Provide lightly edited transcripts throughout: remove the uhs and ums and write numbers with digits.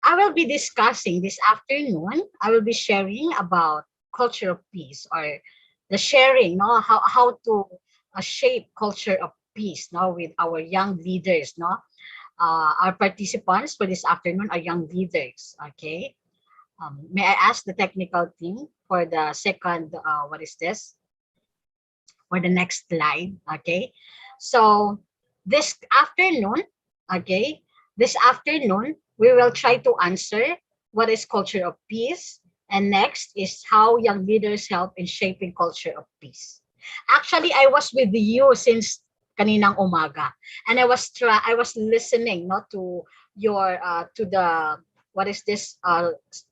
I will be discussing this afternoon. I will be sharing about culture of peace, or the sharing, no, how to shape culture of peace, no, with our young leaders, no. Our participants for this afternoon are young leaders. Okay. May I ask the technical team for the second, what is this? For the next slide. Okay. So this afternoon, okay, this afternoon, we will try to answer what is culture of peace. And next is how young leaders help in shaping culture of peace. Actually, I was with you since kaninang umaga, and I was listening, not to your to the, what is this,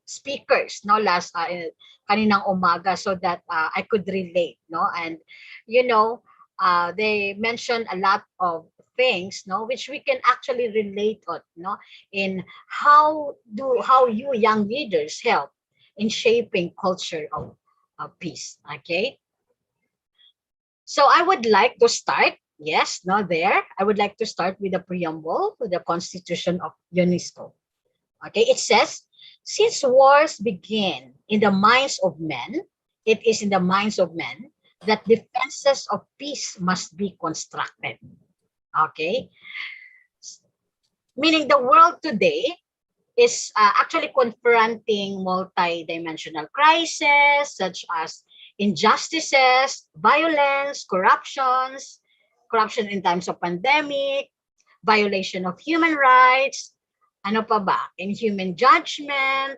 speakers, no, last kaninang umaga, so that I could relate, no. And you know, they mentioned a lot of things, no, which we can actually relate on, no, in how you young leaders help in shaping culture of peace. Okay. So I would like to start, yes, no, there. I would like to start with the preamble to the Constitution of UNESCO. Okay, it says, since wars begin in the minds of men, it is in the minds of men that defenses of peace must be constructed. Okay, meaning the world today is actually confronting multi-dimensional crises such as injustices, violence, corruption in times of pandemic, violation of human rights, ano pa ba, inhuman judgment,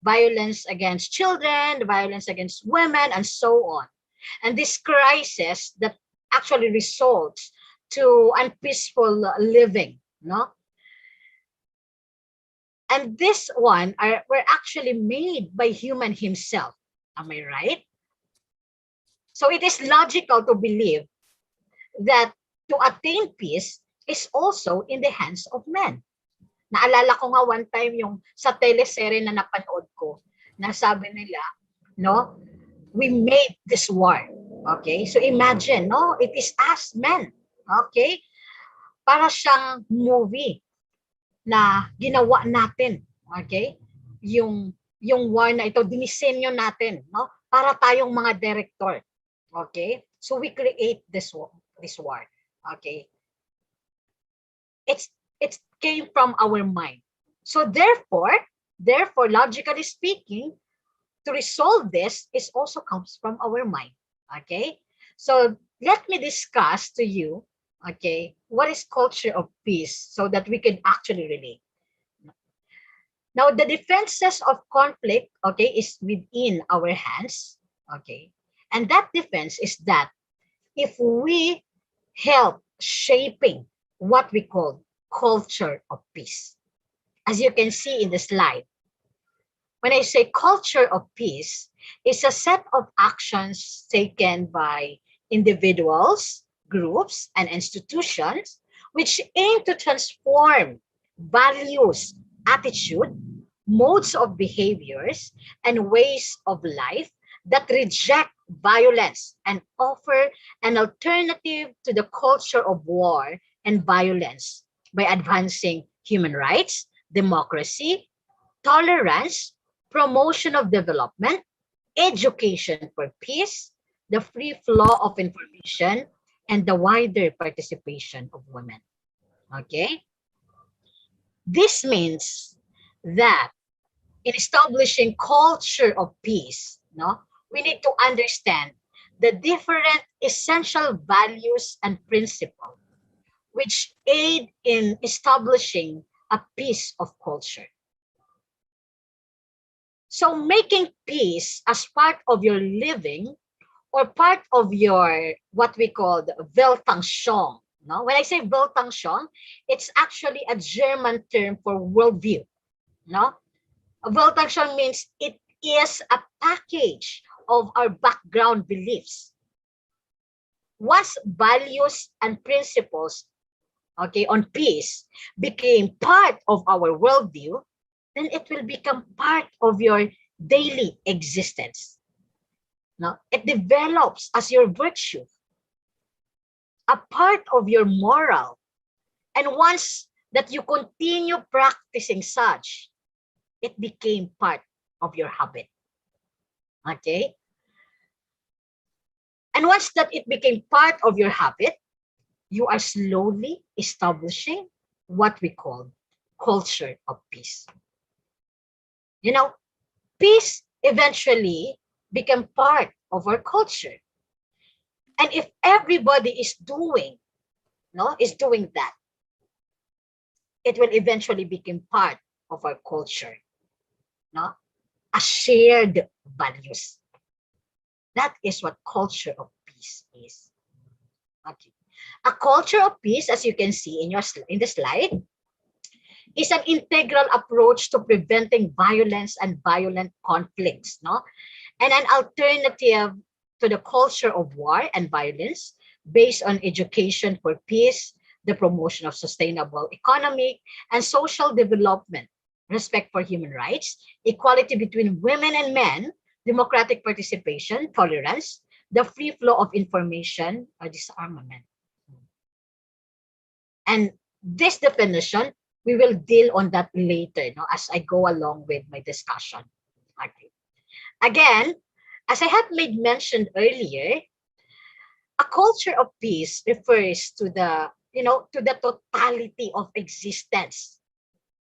violence against children, violence against women, and so on. And this crisis that actually results to unpeaceful living, no? And this one were actually made by human himself. Am I right? So it is logical to believe that to attain peace is also in the hands of men. Naalala ko nga one time yung sa teleserye na napanood ko, na sabi nila, no, we made this war. Okay? So imagine, no, it is us men. Okay? Para siyang movie na ginawa natin. Okay? Yung war na ito, dinisenyo natin, no? Para tayong mga director. Okay? So we create this war. Okay? It came from our mind. So therefore, logically speaking, to resolve this is also comes from our mind. Okay? So let me discuss to you, okay, what is culture of peace so that we can actually relate. Now, the defenses of conflict, okay, is within our hands, okay? And that defense is that if we help shaping what we call culture of peace. As you can see in the slide, when I say culture of peace, it's a set of actions taken by individuals, groups, and institutions which aim to transform values, attitude, modes of behaviors, and ways of life that reject violence and offer an alternative to the culture of war and violence by advancing human rights, democracy, tolerance, promotion of development, education for peace, the free flow of information, and the wider participation of women. Okay? This means that in establishing culture of peace, no, we need to understand the different essential values and principles which aid in establishing a peace of culture. So making peace as part of your living or part of your, what we call the Weltanschauung. No? When I say Weltanschauung, it's actually a German term for worldview. No? Weltanschauung means it is a package of our background beliefs. Once values and principles, okay, on peace became part of our worldview, then it will become part of your daily existence. No? It develops as your virtue, a part of your moral. And once that you continue practicing such, it became part of your habit. Okay? And once that it became part of your habit, you are slowly establishing what we call culture of peace. You know, peace eventually became part of our culture. And if everybody is doing that, it will eventually become part of our culture, no? A shared values. That is what culture of peace is. Okay. A culture of peace, as you can see in the slide, is an integral approach to preventing violence and violent conflicts, no? And an alternative to the culture of war and violence based on education for peace, the promotion of sustainable economic and social development, respect for human rights, equality between women and men, democratic participation, tolerance, the free flow of information, or disarmament. And this definition, we will deal on that later, no, as I go along with my discussion. Okay. Again, as I have made mention earlier, a culture of peace refers to the, to the totality of existence.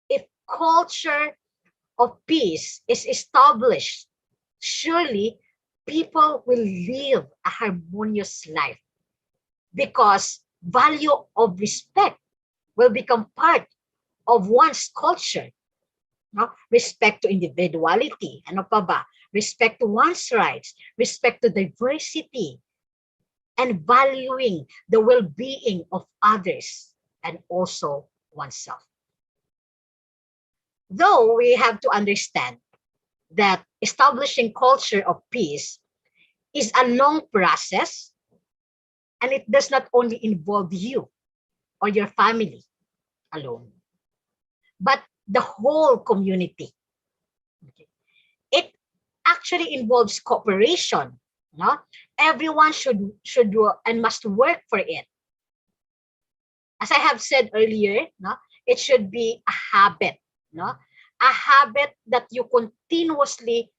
If culture of peace is established, surely people will live a harmonious life because value of respect will become part of one's culture. No? Respect to individuality, ano pa ba? Respect to one's rights, respect to diversity, and valuing the well-being of others and also oneself. Though we have to understand that establishing culture of peace is a long process, and it does not only involve you or your family alone, but the whole community. Okay. It actually involves cooperation. No? Everyone should do and must work for it. As I have said earlier, no, it should be a habit, no? A habit that you continuously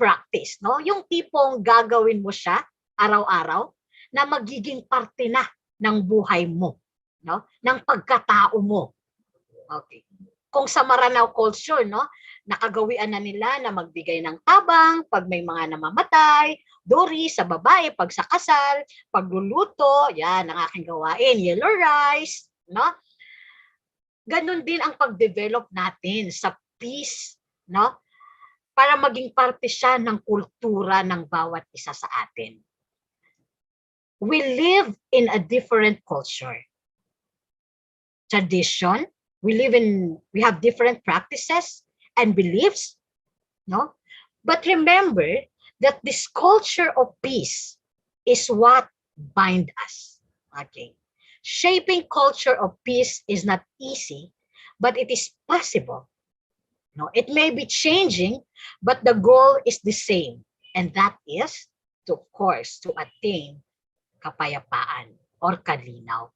practice, no? Yung tipong gagawin mo siya araw-araw na magiging parte na ng buhay mo, no? Ng pagkatao mo. Okay. Kung sa Maranao culture, no, nakagawian na nila na magbigay ng tabang pag may mga namamatay, duri sa babae pag sa kasal, pagluluto, yan ang aking gawain, yellow rice, no? Ganun din ang pag-develop natin sa peace, no? Para maging parte siya ng kultura ng bawat isa sa atin. We live in a different culture. Tradition, we have different practices and beliefs, no? But remember that this culture of peace is what binds us. Okay. Shaping culture of peace is not easy, but it is possible. No, it may be changing, but the goal is the same, and that is to, of course, to attain kapayapaan or kalinaw.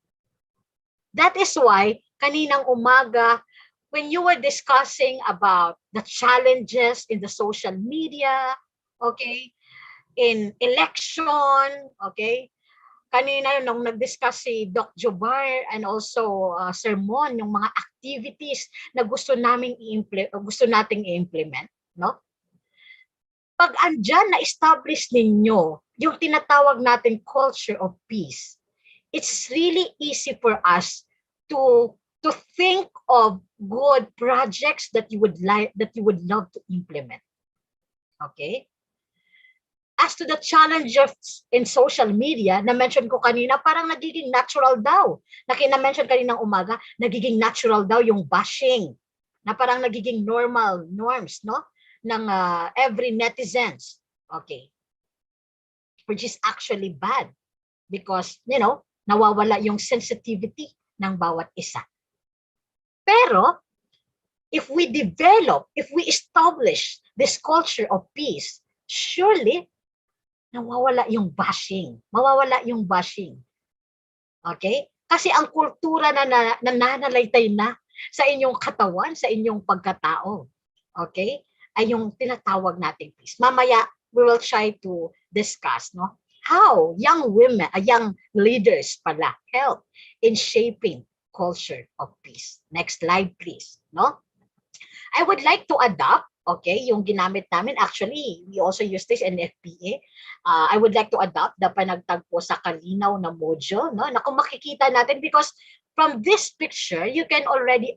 That is why kaninang umaga, when you were discussing about the challenges in the social media, okay, in election, okay, kanina nung nag-discuss si Doc Jobar and also Sermon, yung mga activities na gusto nating i-implement, no? Pag andyan na-establish ninyo yung tinatawag nating culture of peace, it's really easy for us to think of good projects that you would love to implement. Okay? As to the challenges in social media, na-mention ko kanina, parang nagiging natural daw. Na-mention kaninang umaga, nagiging natural daw yung bashing. Na parang nagiging norms, no? Ng every netizens. Okay. Which is actually bad. Because, nawawala yung sensitivity ng bawat isa. Pero, if we establish this culture of peace, surely, nawawala yung bashing. Mawawala yung bashing. Okay? Kasi ang kultura na nananalaytay na sa inyong katawan, sa inyong pagkatao. Okay? Ay yung tinatawag nating peace. Mamaya, we will try to discuss, no? How young women, young leaders pala help in shaping culture of peace. Next slide, please. No? I would like to adopt, okay, yung ginamit namin. Actually, we also use this in FPA. I would like to adopt the panagtagpo sa KaliNOW na module, no? Na kung makikita natin, because from this picture, you can already